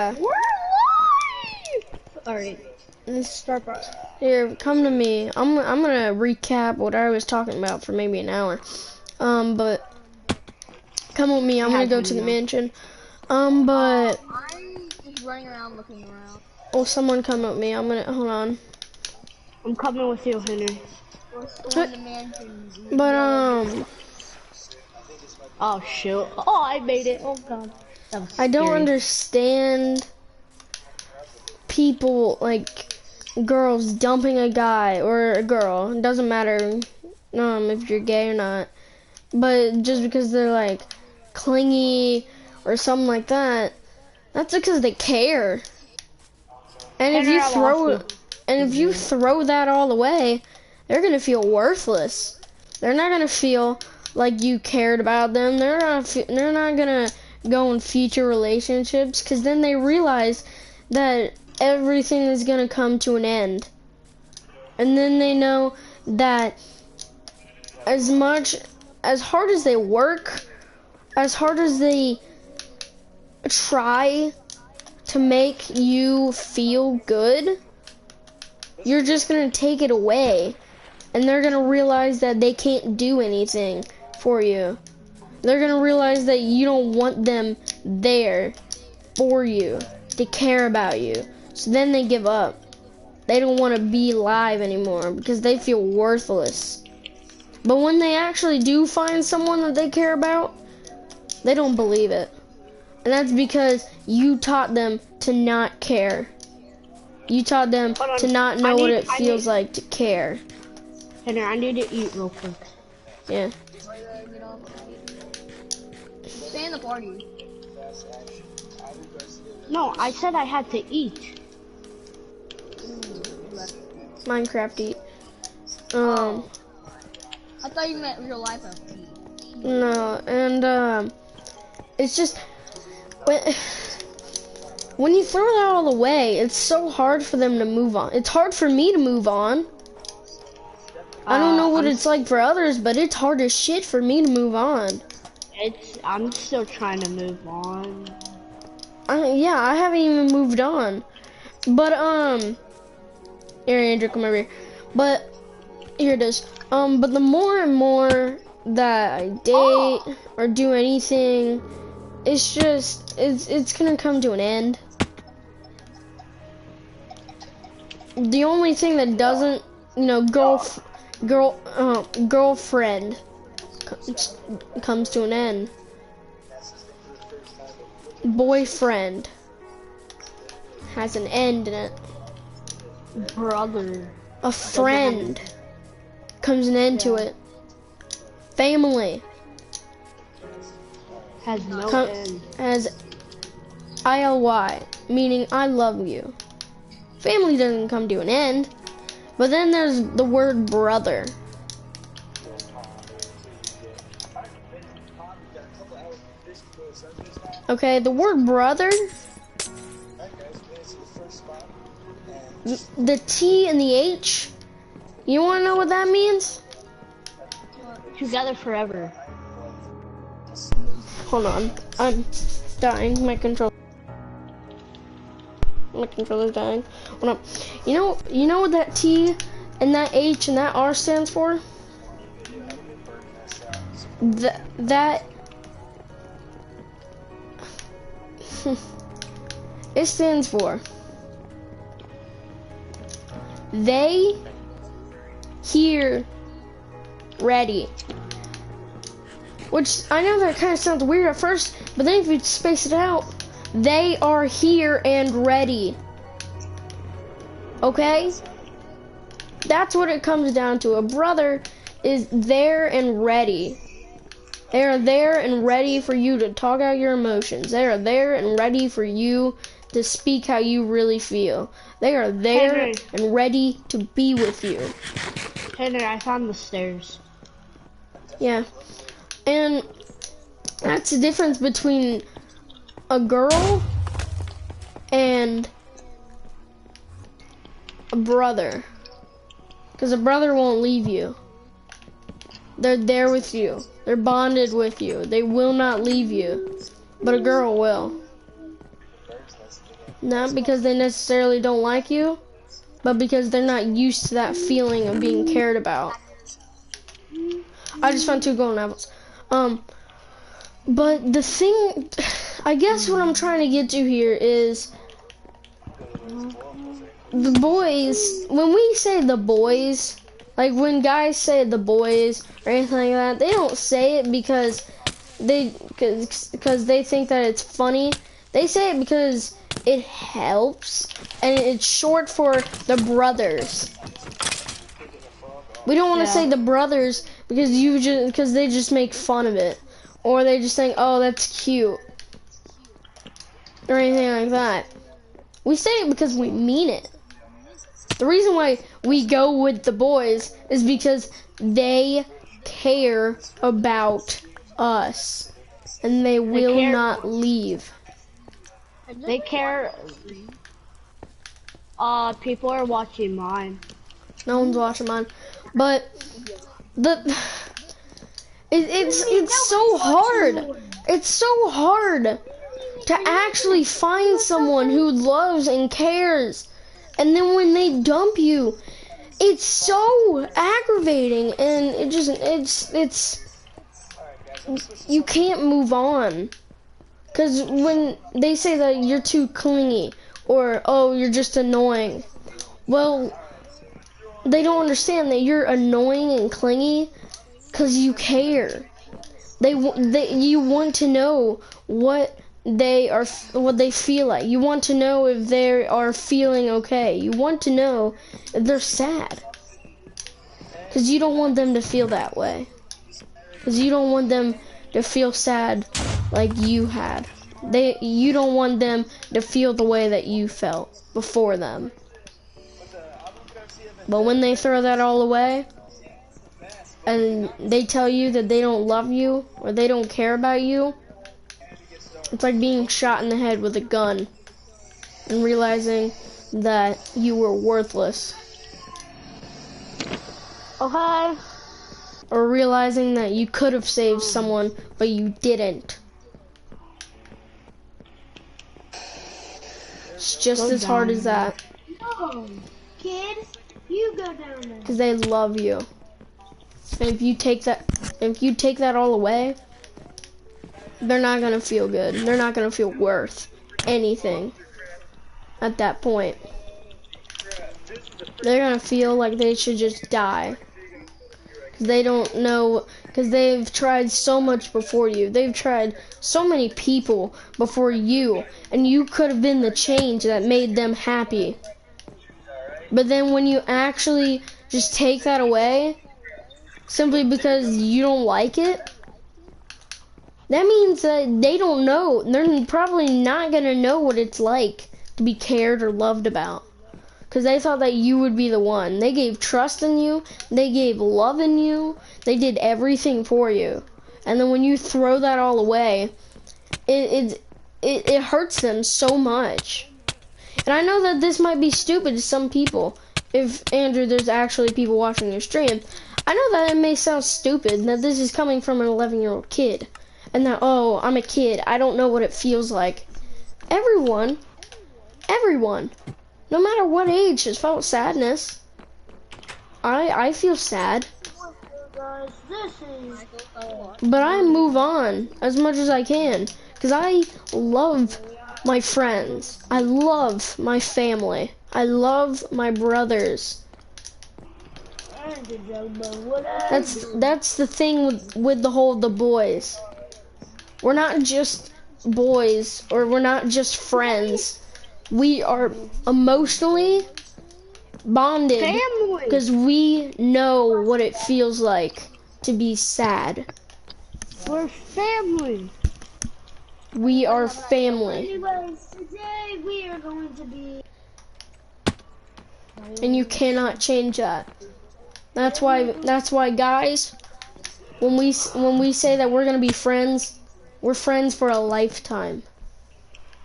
We're live! Alright, let's start by. Here, come to me. I'm gonna recap what I was talking about for maybe an hour. But come with me. I'm gonna go to the mansion. But I'm just running around looking around. oh, someone come with me. I'm gonna hold on. I'm coming with you, Henry. We're still in the mansion. But Oh shoot! Oh, I made it. Oh god. That was I don't scary. understand people like girls dumping a guy or a girl. It doesn't matter if you're gay or not. But just because they're like clingy or something like that, that's because they care. And if you throw that all away, they're gonna feel worthless. They're not gonna feel like you cared about them. They're not gonna go in future relationships, because then they realize that everything is gonna come to an end. And then they know that as hard as they work, as hard as they try to make you feel good, you're just gonna take it away. And they're gonna realize that they can't do anything for you. They're gonna realize that you don't want them there for you, to care about you. So then they give up. They don't want to be alive anymore because they feel worthless. But when they actually do find someone that they care about, they don't believe it. And that's because you taught them to not care. You taught them to not know what it feels like to care. Henry, I need to eat real quick. Yeah. Stay in the party. No, I said I had to eat. Minecraft eat. I thought you meant real life FP. No, and it's just when you throw that all away, it's so hard for them to move on. It's hard for me to move on. I don't know what it's like for others, but it's hard as shit for me to move on. I'm still trying to move on. Yeah, I haven't even moved on. But here, Andrew, come over here. But here it is. But the more and more that I date or do anything, it's just it's gonna come to an end. The only thing that doesn't, girlfriend comes to an end. Boyfriend has an end in it. Brother. A friend comes an end to it. Family Has no end. has ILY, meaning I love you. Family doesn't come to an end. But then there's the word brother. Okay, the word brother, the T and the H, you wanna know what that means? Together forever. Hold on, I'm dying, my controller's dying. Hold on. You know what that T and that H and that R stands for? That it stands for they, here, ready. Which I know that kind of sounds weird at first, but then if you space it out, they are here and ready. Okay? That's what it comes down to. A brother is there and ready. They are there and ready for you to talk out your emotions. They are there and ready for you to speak how you really feel. They are there Henry. and ready to be with you. Henry, I found the stairs. Yeah. And that's the difference between a girl and a brother. Because a brother won't leave you. They're there with you. They're bonded with you. They will not leave you. But a girl will. Not because they necessarily don't like you, but because they're not used to that feeling of being cared about. I just found 2 golden apples. But the thing, I guess what I'm trying to get to here is the boys, when we say the boys, like when guys say the boys or anything like that, they don't say it because they think that it's funny. They say it because it helps, and it's short for the brothers. We don't want to say the brothers because they just make fun of it, or they just think, oh, that's cute, or anything like that. We say it because we mean it. The reason why we go with the boys is because they care about us, and they will not leave. They care. People are watching mine. No one's watching mine, but it's so hard. It's so hard to actually find someone who loves and cares, and then when they dump you, it's so aggravating, and it's you can't move on. Because when they say that you're too clingy, or, oh, you're just annoying, well, they don't understand that you're annoying and clingy because you care. You want to know what they feel like. You want to know if they are feeling okay. You want to know if they're sad. Because you don't want them to feel that way. Because you don't want them to feel sad like you had. You don't want them to feel the way that you felt before them. But when they throw that all away, and they tell you that they don't love you, or they don't care about you, it's like being shot in the head with a gun, and realizing that you were worthless. Okay. Or realizing that you could have saved someone, but you didn't. It's just as hard as that. No, kid, you go down there. Because they love you. And if you take that all away, they're not gonna feel good. They're not gonna feel worth anything at that point. They're gonna feel like they should just die. They don't know, because they've tried so much before you. They've tried so many people before you, and you could have been the change that made them happy. But then when you actually just take that away, simply because you don't like it, that means that they don't know. They're probably not gonna know what it's like to be cared or loved about. Because they thought that you would be the one. They gave trust in you. They gave love in you. They did everything for you. And then when you throw that all away, it hurts them so much. And I know that this might be stupid to some people. If, Andrew, there's actually people watching your stream, I know that it may sound stupid, that this is coming from an 11-year-old kid. And that, oh, I'm a kid. I don't know what it feels like. Everyone, no matter what age, has felt sadness. I feel sad. But I move on as much as I can. Because I love my friends. I love my family. I love my brothers. That's the thing with the boys. We're not just boys, or we're not just friends. We are emotionally bonded because we know what it feels like to be sad. We're family. We are family. Anyways, today we are going to be... And you cannot change that. That's why guys, when we say that we're going to be friends, we're friends for a lifetime.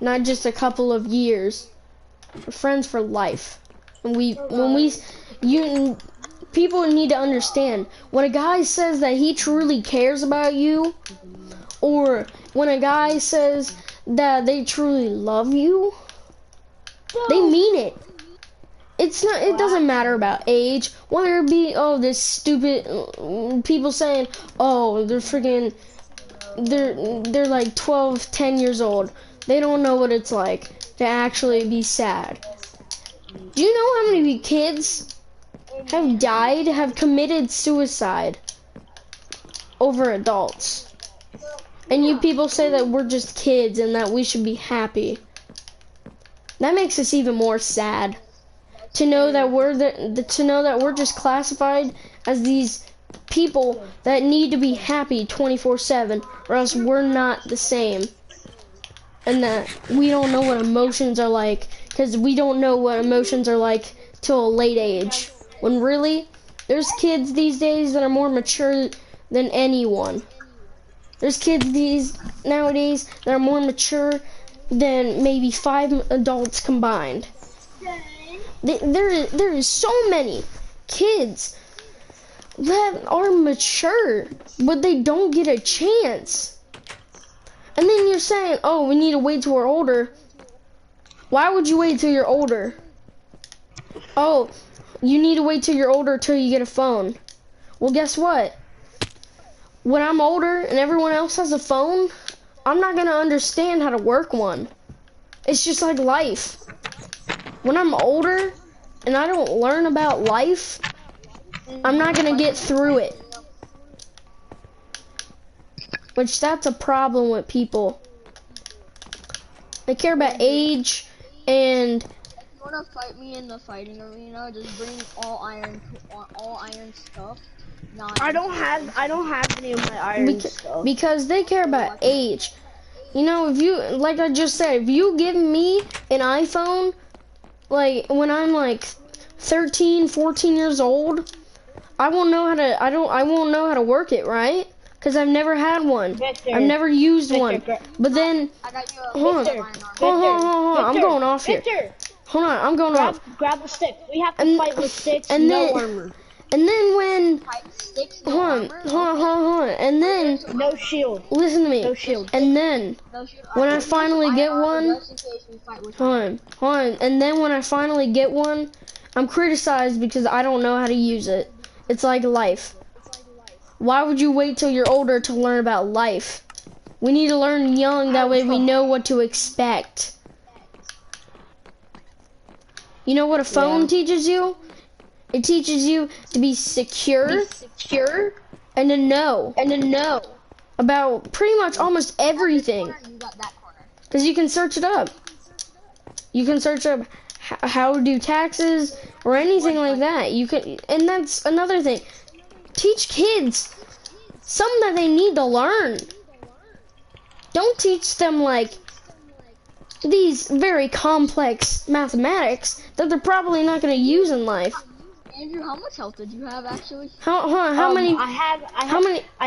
Not just a couple of years. We're friends for life. And people need to understand, when a guy says that he truly cares about you, or when a guy says that they truly love you, it's not. It doesn't matter about age. Whether it be this stupid people saying they're freaking they're like 12, 10 years old. They don't know what it's like to actually be sad. Do you know how many kids have died, have committed suicide over adults? And you people say that we're just kids and that we should be happy. That makes us even more sad. To know that we're just classified as these people that need to be happy 24/7, or else we're not the same. And that we don't know what emotions are like, because we don't know what emotions are like till a late age. When really, there's kids these days that are more mature than anyone. There's kids nowadays that are more mature than maybe 5 adults combined. There is so many kids that are mature, but they don't get a chance. And then you're saying, oh, we need to wait till we're older. Why would you wait till you're older? Oh, you need to wait till you're older till you get a phone. Well, guess what? When I'm older and everyone else has a phone, I'm not gonna understand how to work one. It's just like life. When I'm older and I don't learn about life, I'm not gonna get through it. Which that's a problem with people. They care about age and. If you wanna fight me in the fighting arena, just bring all iron stuff. I don't have any of my iron stuff. Because they care about age. You know, if you, like I just said, if you give me an iPhone, like when I'm like 13, 14 years old, I won't know how to. I won't know how to work it, right? Because I've never had one. Victor, I've never used Victor, one. But then, I got you hold on. I'm going off here. Victor, Hold on, I'm going off. grab the stick. We have to fight with sticks, and no then- armor. And then when, sticks, hold on. And then, No shield. listen to me. No shield. And then, when I finally get one, hold on. And then when I finally get one, I'm criticized because I don't know how to use it. It's like life. Why would you wait till you're older to learn about life? We need to learn young, that way we know what to expect. You know what a phone teaches you? It teaches you to be secure and to know about pretty much almost everything. Because you can search it up. You can search up how to do taxes or anything like that. You can, and that's another thing. Teach kids something that they need to learn. Don't teach them like these very complex mathematics that they're probably not going to use in life. Andrew, how much health did you have actually? How many? I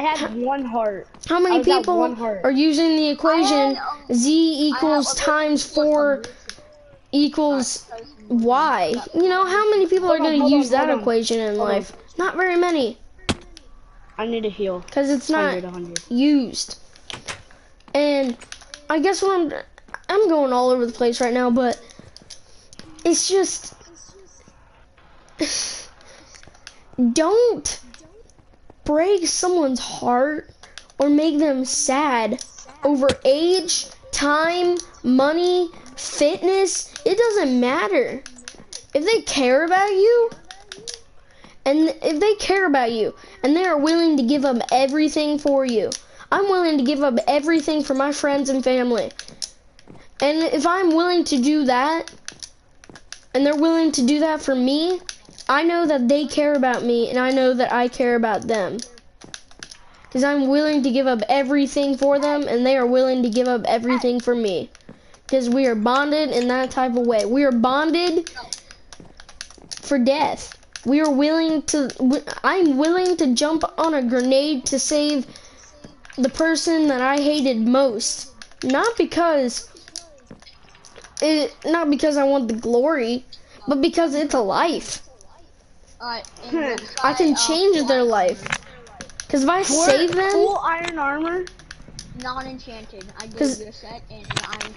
had 1 heart. How many I was at people 1 heart. are using the equation z equals times 4 equals y? You know, how many people are going to use that equation in life? Not very many, I need a heal. because it's not 100. used. And I guess what I'm going all over the place right now, but it's just don't break someone's heart or make them sad over age, time, money, fitness. It doesn't matter. If they care about you, and if they care about you, and they are willing to give up everything for you, I'm willing to give up everything for my friends and family. And if I'm willing to do that, and they're willing to do that for me, I know that they care about me, and I know that I care about them. Because I'm willing to give up everything for them, and they are willing to give up everything for me. Because we are bonded in that type of way. We are bonded for death. We are willing to, I'm willing to jump on a grenade to save the person that I hated most. Not because I want the glory, but because it's a life. I can change their life. Because if I save them, Full iron armor. Non-enchanted. I gave you a set and I'm.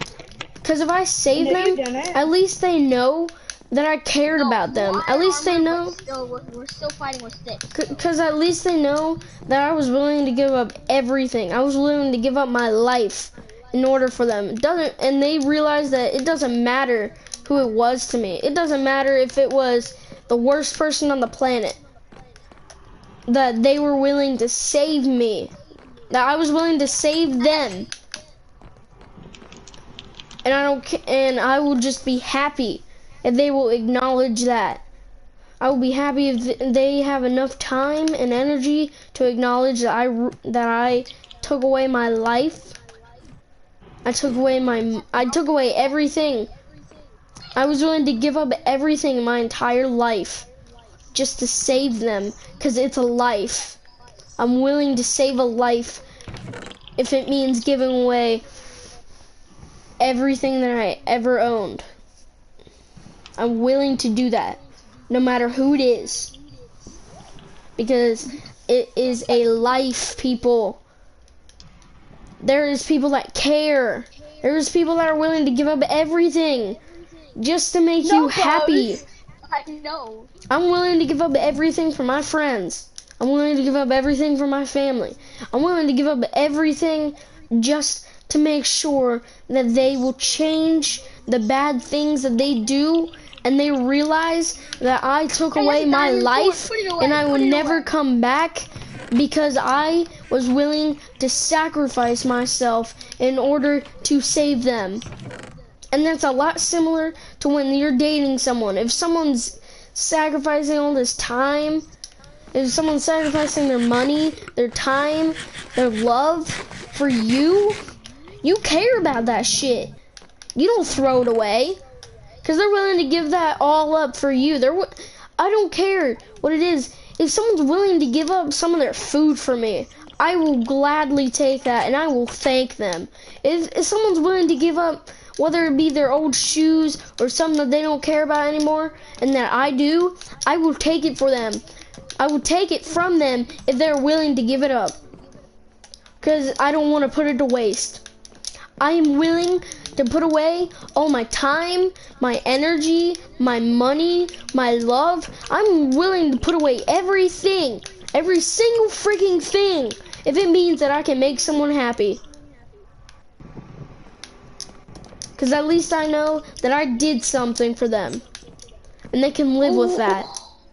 because if I save No, you them, didn't. at least they know that I cared about them. Full At iron least they armor, know. but still, we're still fighting with sticks. So. Because at least they know that I was willing to give up everything. I was willing to give up my life in order for them. It doesn't, and they realize that it doesn't matter who it was to me. It doesn't matter if it was the worst person on the planet. That they were willing to save me. That I was willing to save them. And I will just be happy if they will acknowledge that. I will be happy if they have enough time and energy to acknowledge that I took away my life. I took away everything. I was willing to give up everything in my entire life just to save them, because it's a life. I'm willing to save a life if it means giving away everything that I ever owned. I'm willing to do that, no matter who it is, because it is a life, people. There is people that care. There's people that are willing to give up everything just to make you happy. I know. I'm willing to give up everything for my friends. I'm willing to give up everything for my family. I'm willing to give up everything just to make sure that they will change the bad things that they do, and they realize that I took away my life and I will never come back because I was willing to sacrifice myself in order to save them. And that's a lot similar to when you're dating someone. If someone's sacrificing all this time, if someone's sacrificing their money, their time, their love for you, you care about that shit. You don't throw it away, because they're willing to give that all up for you. I don't care what it is. If someone's willing to give up some of their food for me, I will gladly take that and I will thank them. If someone's willing to give up, whether it be their old shoes or something that they don't care about anymore, and that I do, I will take it for them. I will take it from them if they're willing to give it up, because I don't want to put it to waste. I am willing to put away all my time, my energy, my money, my love. I'm willing to put away everything, every single freaking thing, if it means that I can make someone happy. Because at least I know that I did something for them, and they can live with that.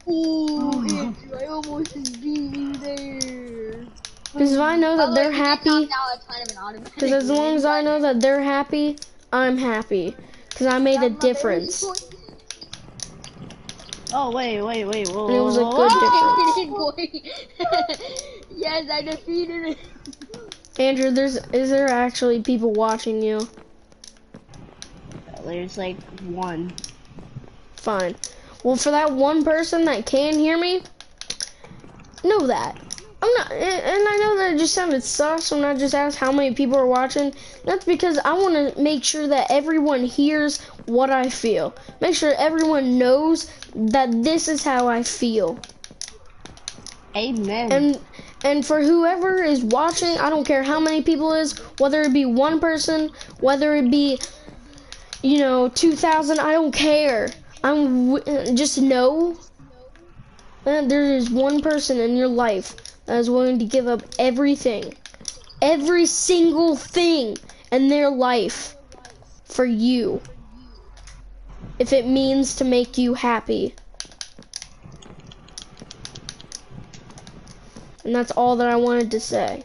Ooh, I almost beat you there. Because if I know that they're happy, because as long as I know that they're happy, I'm happy. Because I made a difference. Oh, wait, whoa. And it was a good difference. Yes, I defeated it. Andrew, is there actually people watching you? There's like one. Fine. Well, for that one person that can hear me, know that. I'm not, and I know that it just sounded sus when I just asked how many people are watching. That's because I want to make sure that everyone hears what I feel. Make sure everyone knows that this is how I feel. Amen. And for whoever is watching, I don't care how many people it is, whether it be one person, whether it be, 2,000, I don't care. Just know that there is one person in your life that is willing to give up everything, every single thing in their life for you, if it means to make you happy. And that's all that I wanted to say.